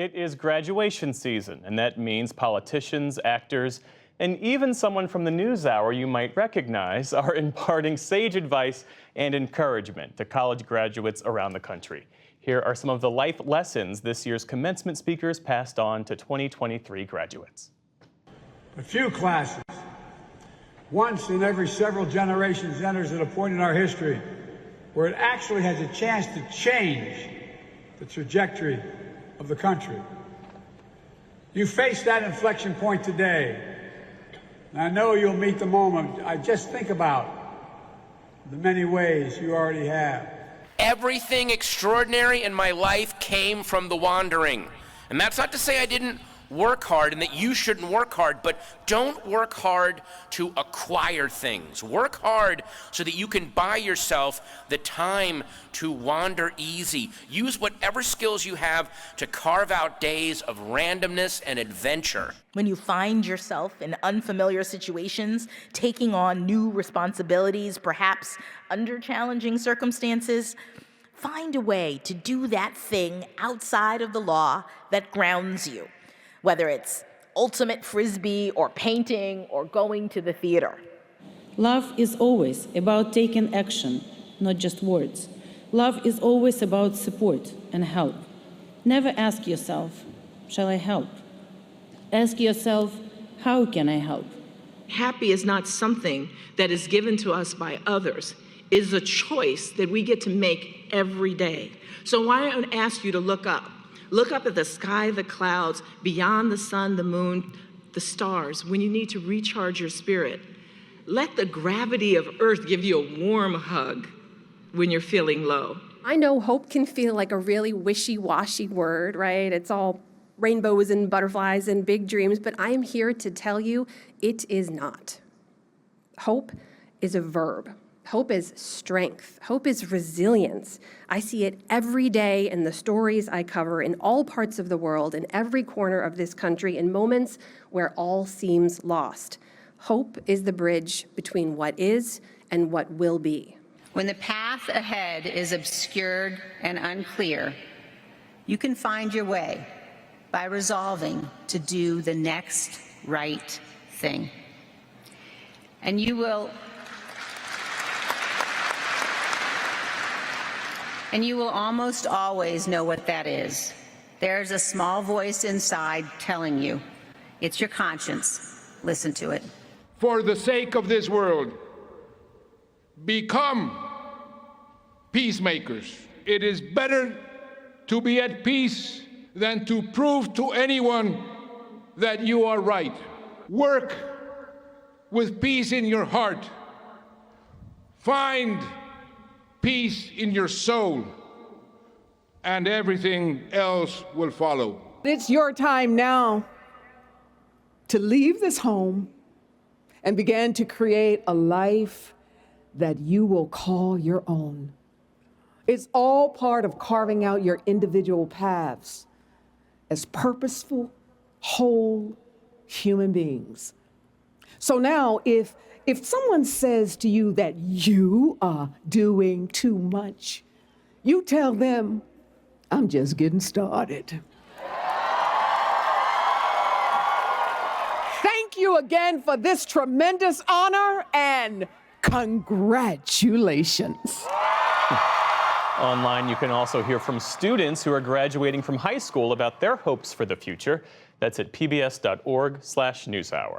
It is graduation season, and that means politicians, actors, and even someone from the NewsHour you might recognize are imparting sage advice and encouragement to college graduates around the country. Here are some of the life lessons this year's commencement speakers passed on to 2023 graduates. A few classes, once in every several generations, enters at a point in our history where it actually has a chance to change the trajectory of the country. You face that inflection point today, and I know you'll meet the moment. I just think about the many ways you already have. Everything extraordinary in my life came from the wandering. And that's not to say I didn't work hard and that you shouldn't work hard, but don't work hard to acquire things. Work hard so that you can buy yourself the time to wander easy. Use whatever skills you have to carve out days of randomness and adventure. When you find yourself in unfamiliar situations, taking on new responsibilities, perhaps under challenging circumstances, find a way to do that thing outside of the law that grounds you. Whether it's ultimate frisbee or painting or going to the theater. Love is always about taking action, not just words. Love is always about support and help. Never ask yourself, shall I help? Ask yourself, how can I help? Happy is not something that is given to us by others. It is a choice that we get to make every day. So why don't I ask you to look up? Look up at the sky, the clouds, beyond the sun, the moon, the stars, when you need to recharge your spirit. Let the gravity of Earth give you a warm hug when you're feeling low. I know hope can feel like a really wishy-washy word, right? It's all rainbows and butterflies and big dreams, but I am here to tell you it is not. Hope is a verb. Hope is strength. Hope is resilience. I see it every day in the stories I cover in all parts of the world, in every corner of this country, in moments where all seems lost. Hope is the bridge between what is and what will be. When the path ahead is obscured and unclear, you can find your way by resolving to do the next right thing. And you will almost always know what that is. There's a small voice inside telling you. It's your conscience. Listen to it. For the sake of this world, become peacemakers. It is better to be at peace than to prove to anyone that you are right. Work with peace in your heart. Find peace in your soul, and everything else will follow. It's your time now to leave this home and begin to create a life that you will call your own. It's all part of carving out your individual paths as purposeful, whole human beings. So now, if someone says to you that you are doing too much, you tell them, I'm just getting started. Thank you again for this tremendous honor and congratulations. Online, you can also hear from students who are graduating from high school about their hopes for the future. That's at pbs.org/newshour.